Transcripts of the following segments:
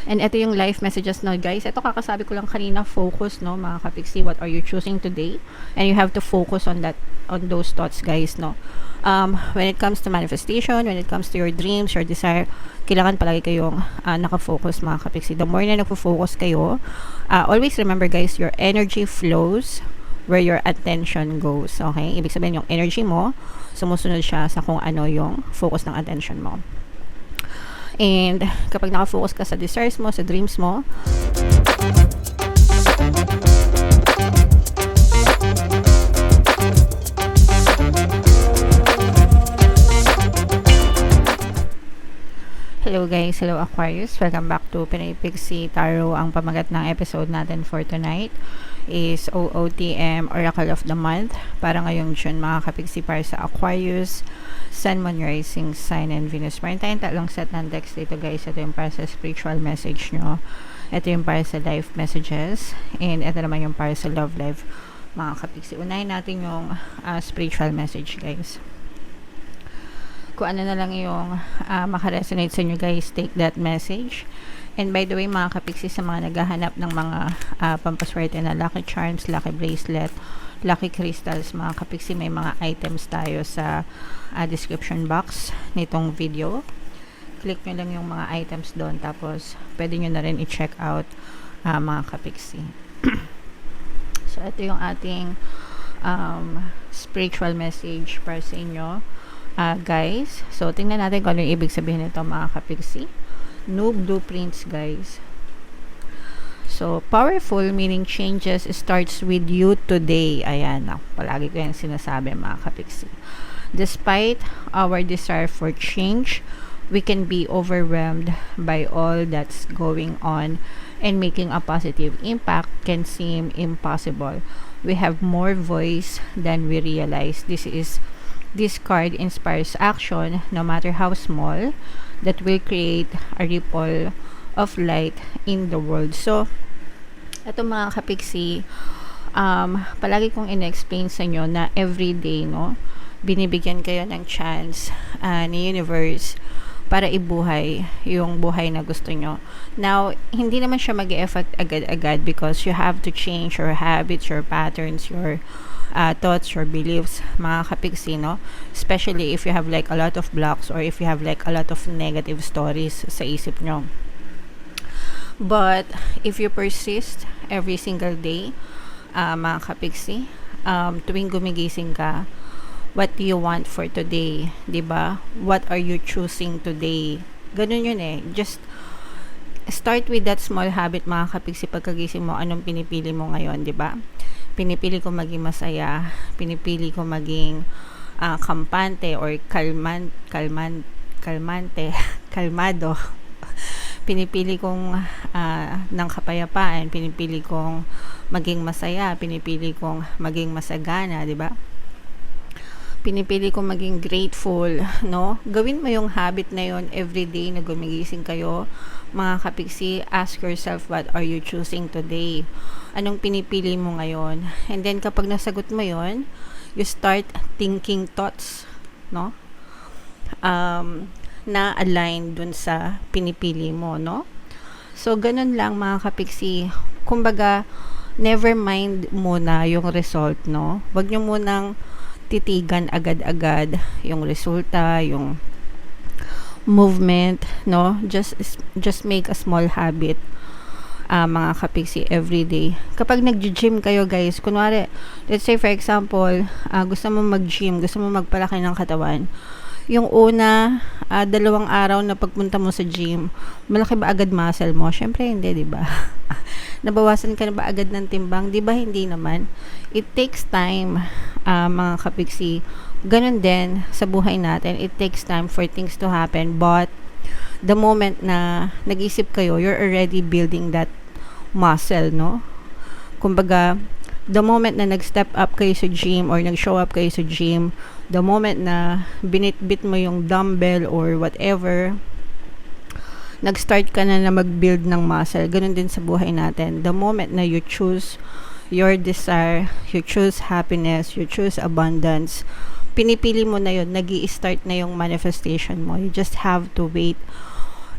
And ito yung life messages no guys. Ito kakasabi ko lang kanina, focus no mga kapiksi, what are you choosing today? And you have to focus on that, on those thoughts guys no. When it comes to manifestation, when it comes to your dreams, your desire, kailangan palagi kayong nakafocus mga kapiksi. The more na nagfo-focus kayo, always remember guys, your energy flows where your attention goes. Okay? Ibig sabihin yung energy mo, sumusunod siya sa kung ano yung focus ng attention mo. And kapag nakafocus ka sa desires mo, sa dreams mo, hello guys, hello Aquarius, welcome back to Pinoy Pixie Tarot. Ang pamagat ng episode natin for tonight is OOTM Oracle of the Month para ngayong June mga kapixie para sa Aquarius, Sun, Moon, Rising Sign, and Venus. Meron tayong tatlong set ng decks dito guys. Ito yung para sa spiritual message nyo, ito yung para sa life messages, and ito naman yung para sa love life mga kapixie. Unahin natin yung spiritual message guys. Kung ano na lang yung makaresonate sa inyo guys, take that message. And by the way mga kapiksi, sa mga naghahanap ng mga pampaswerte na lucky charms, lucky bracelet, lucky crystals mga kapiksi, may mga items tayo sa description box nitong video. Click nyo lang yung mga items doon, tapos pwede nyo na rin i-check out mga kapiksi. So ito yung ating spiritual message para sa inyo guys. So tingnan natin kung ano yung ibig sabihin nito mga kapiksi. New blueprints guys. So powerful meaning changes starts with you today. Ayan, palagi ko yan sinasabi mga kapiksi. Despite our desire for change, we can be overwhelmed by all that's going on, and making a positive impact can seem impossible. We have more voice than we realize. This card inspires action, no matter how small, that will create a ripple of light in the world. So, ito mga kapiksi, palagi kong in-explain sa inyo na everyday, no, binibigyan kayo ng chance ni universe para ibuhay yung buhay na gusto nyo. Now, hindi naman siya mag-e-effect agad-agad because you have to change your habits, your patterns, your thoughts or beliefs mga kapiksi, no? Especially if you have like a lot of blocks or if you have like a lot of negative stories sa isip nyo. But if you persist every single day mga kapiksi, tuwing gumigising ka, what do you want for today, diba? What are you choosing today? Ganun yun eh. Just start with that small habit mga kapiksi. Pagkagising mo, anong pinipili mo ngayon, diba? Pinipili ko maging masaya, pinipili ko maging kampante or kalmado. Pinipili kong ng kapayapaan, pinipili kong maging masaya, pinipili kong maging masagana, di ba? Pinipili kong maging grateful, no? Gawin mo yung habit na yon everyday na gumigising kayo mga kapiksi. Ask yourself, what are you choosing today? Anong pinipili mo ngayon? And then kapag nasagot mo yon, you start thinking thoughts, no? Na align dun sa pinipili mo, no? So ganun lang mga kapiksi. Kumbaga, never mind muna yung result, no? Wag nyo munang titigan agad-agad yung resulta, yung movement, no? Just make a small habit mga kapiksi everyday. Kapag nag-gym kayo guys, kunwari, let's say for example, gusto mo mag-gym, gusto mo magpalaki ng katawan, yung una, 2 araw na pagpunta mo sa gym, malaki ba agad muscle mo? Syempre hindi, di ba? Nabawasan ka na ba agad ng timbang? Di ba hindi naman? It takes time mga kapiksi. Ganun din sa buhay natin. It takes time for things to happen, but the moment na nag-isip kayo, you're already building that muscle, no? Kumbaga, the moment na nag-step up kayo sa gym or nag-show up kayo sa gym, the moment na binitbit mo yung dumbbell or whatever, nag-start ka na mag-build ng muscle. Ganun din sa buhay natin. The moment na you choose your desire, you choose happiness, you choose abundance, pinipili mo na yun, nag-i-start na yung manifestation mo. You just have to wait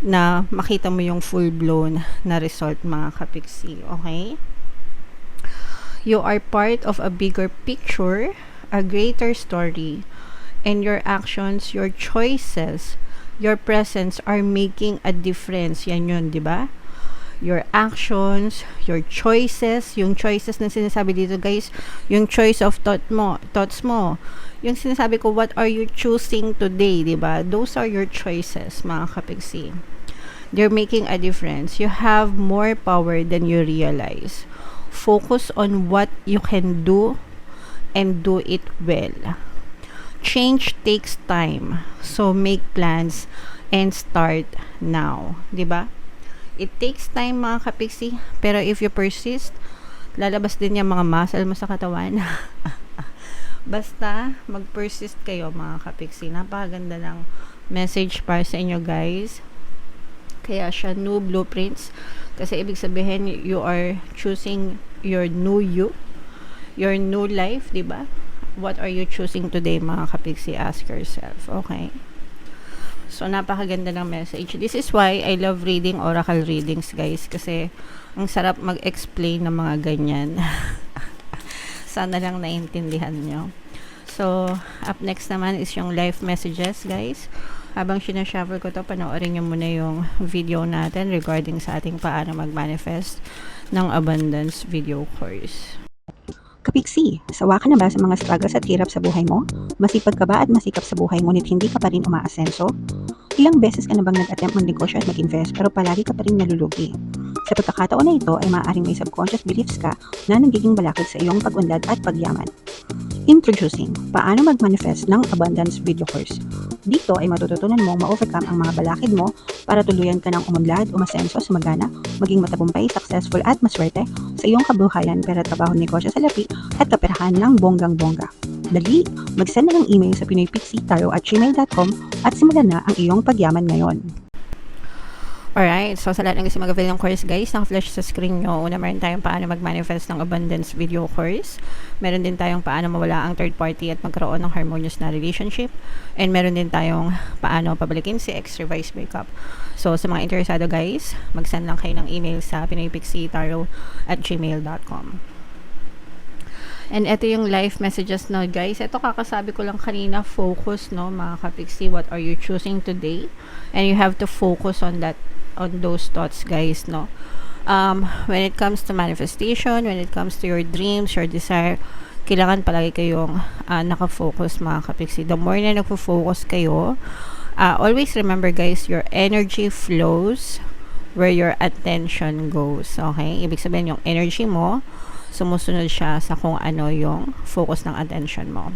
na makita mo yung full-blown na result, mga kapiksi. Okay? You are part of a bigger picture, a greater story, and your actions, your choices, your presence are making a difference. Yan yun, di ba? Your actions, your choices, yung choices na sinasabi dito guys, yung choice of thoughts mo. Yung sinasabi ko, what are you choosing today, di ba? Those are your choices, mga kapiksi. They're making a difference. You have more power than you realize. Focus on what you can do and do it well. Change takes time. So make plans and start now, di ba? It takes time, mga kapiksi, pero if you persist, lalabas din yung mga muscle mo sa katawan. Basta mag-persist kayo, mga kapiksi. Napakaganda ng message para sa inyo, guys. Kaya siya new blueprints, kasi ibig sabihin you are choosing your new you, your new life, di ba? What are you choosing today, mga kapiksi? Ask yourself, okay? So, napakaganda ng message. This is why I love reading oracle readings, guys. Kasi, ang sarap mag-explain ng mga ganyan. Sana lang naiintindihan nyo. So, up next naman is yung life messages, guys. Habang sinashuffle ko to, panoorin nyo muna yung video natin regarding sa ating paano mag-manifest ng abundance video course. Kapiksi, sawa ka na ba sa mga struggles at hirap sa buhay mo? Masipag ka ba at masikap sa buhay ngunit hindi ka pa rin umaasenso? Ilang beses ka na bang nag-attempt mag-negosyo at mag-invest pero palagi ka pa rin nalulugi? Sa pagkakataon na ito ay maaaring may subconscious beliefs ka na nagiging balakid sa iyong pag-unlad at pagyaman. Introducing, paano mag-manifest ng abundance video course. Dito ay matututunan mong ma-overcome ang mga balakid mo para tuluyan ka ng umunlad, umasenso, sumagana, maging matagumpay, successful at maswerte sa iyong kabuhayan, pera, trabaho, negosyo, salapi at kaperahan ng bonggang-bongga. Dali, mag-send na ng email sa pinoypixie@gmail.com at simulan na ang iyong pagyaman ngayon. Alright, so sa lahat ng gusto mag-avail ng course, guys, naka-flash sa screen nyo. Una, meron tayong paano mag-manifest ng abundance video course. Meron din tayong paano mawala ang third party at magkaroon ng harmonious na relationship. And meron din tayong paano pabalikin si ex-revised breakup. So, sa mga interesado, guys, mag-send lang kayo ng email sa pinoypixie@gmail.com. And ito yung life messages na, guys. Ito kakasabi ko lang kanina, focus, no, mga kapiksi, what are you choosing today? And you have to focus on that, on those thoughts, guys, no. When it comes to manifestation, when it comes to your dreams, your desire, kailangan palagi kayong nakafocus, mga kapiksi. The more na nagfo-focus kayo, always remember, guys, your energy flows where your attention goes. Okay? Ibig sabihin, yung energy mo, sumusunod siya sa kung ano yung focus ng attention mo.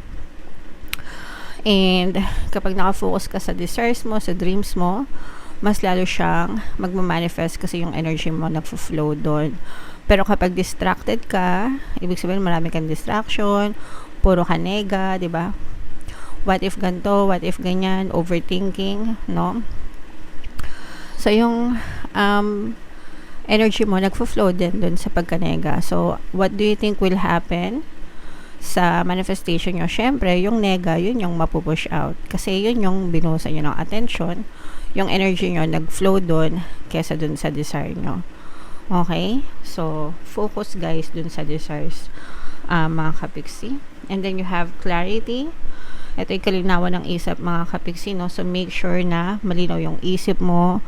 And kapag nakafocus ka sa desires mo, sa dreams mo, mas lalo siyang magmamanifest kasi yung energy mo nagfo-flow doon. Pero kapag distracted ka, ibig sabihin marami kang distraction, puro ka nega, di ba? What if ganto, what if ganyan, overthinking, no? So yung energy mo nagfo-flow din dun sa pagkanega. So, what do you think will happen sa manifestation nyo? Syempre, yung nega, yun yung mapupush out. Kasi yun yung binuhusan nyo ng attention. Yung energy nyo nag-flow dun kesa dun sa desire nyo. Okay? So, focus, guys, dun sa desires, mga kapiksi. And then, you have clarity. Ito yung kalinawan ng isip, mga kapiksi, no? So, make sure na malinaw yung isip mo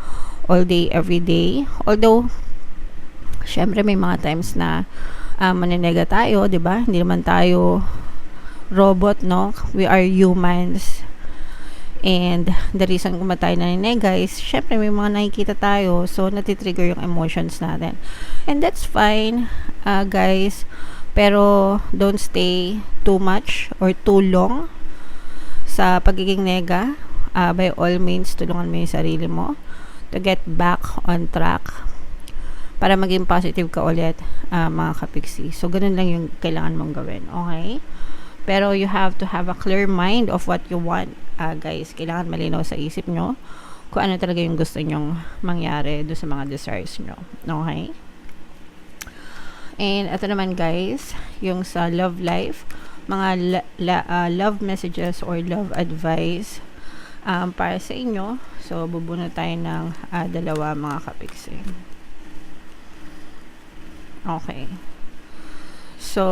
all day, every day. Although, syempre may mga times na maninega tayo, 'di ba? Hindi naman tayo robot, no? We are humans. And the reason kung tayo naninega is syempre may mga nakikita tayo, so natitrigger yung emotions natin. And that's fine, guys. Pero don't stay too much or too long sa pagiging nega. By all means, tulungan mo yung sarili mo to get back on track para maging positive ka ulit, mga kapiksi. So, ganun lang yung kailangan mong gawin. Okay? Pero you have to have a clear mind of what you want, guys. Kailangan malinaw sa isip nyo kung ano talaga yung gusto nyong mangyari doon sa mga desires nyo. Okay? And ito naman, guys, yung sa love life, mga love messages or love advice. para sa inyo. So, bubunot tayo ng dalawa mga kapiksi. Okay. So,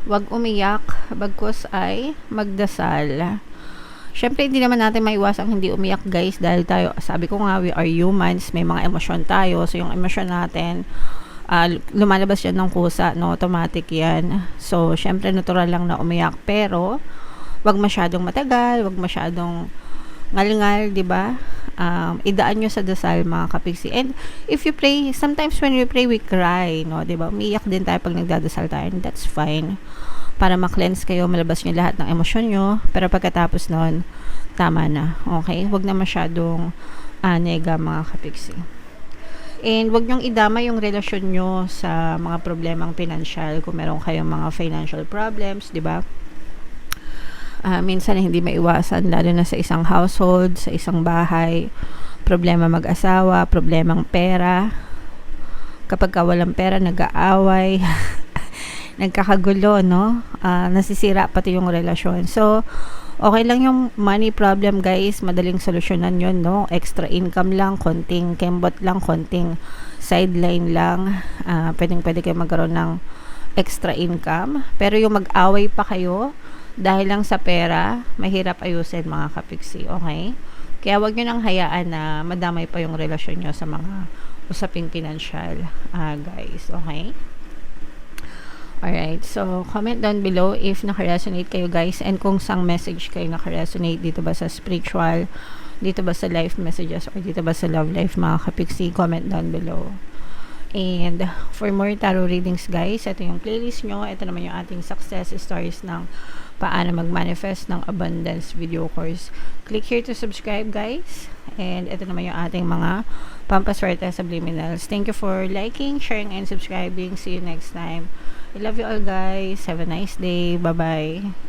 wag umiyak, bagkus ay magdasal. Syempre, hindi naman natin maiwasang hindi umiyak, guys, dahil tayo, sabi ko nga, we are humans, may mga emosyon tayo. So, yung emosyon natin, lumalabas yan ng kusa, no? Automatic yan. So, syempre, natural lang na umiyak. Pero, wag masyadong matagal, wag masyadong ngal-ngal, di ba? Idaan nyo sa dasal, mga kapiksi. And if you pray, sometimes when we pray, we cry, no? Di ba? Umiiyak din tayo pag nagdadasal tayo, and that's fine. Para ma-cleanse kayo, malabas nyo lahat ng emosyon nyo. Pero pagkatapos nun, tama na. Okay? Wag na masyadong nega, mga kapiksi. And wag nyong idama yung relasyon nyo sa mga problemang pinansyal. Kung meron kayong mga financial problems, di ba? Minsan hindi maiwasan, lalo na sa isang household, sa isang bahay, problema mag-asawa, problemang pera. Kapag walang pera, nag-aaway, nagkakagulo, no? Nasisira pati yung relasyon. So, okay lang yung money problem, guys. Madaling solusyonan yun, no? Extra income lang, konting kembot lang, konting sideline lang. Pwede kayo magkaroon ng extra income. Pero yung mag-away pa kayo, dahil lang sa pera, mahirap ayusin, mga kapiksi, okay? Kaya wag nyo nang hayaan na madamay pa yung relasyon nyo sa mga usaping pinansyal, guys, okay? Alright, so comment down below if naka-resonate kayo, guys, and kung sang message kayo naka-resonate, dito ba sa spiritual, dito ba sa life messages, or dito ba sa love life, mga kapiksi, comment down below. And for more tarot readings, guys, ito yung playlist nyo. Ito naman yung ating success stories ng paano mag-manifest ng abundance video course. Click here to subscribe, guys. And ito naman yung ating mga pampaswerte subliminals. Thank you for liking, sharing, and subscribing. See you next time. I love you all, guys. Have a nice day. Bye-bye.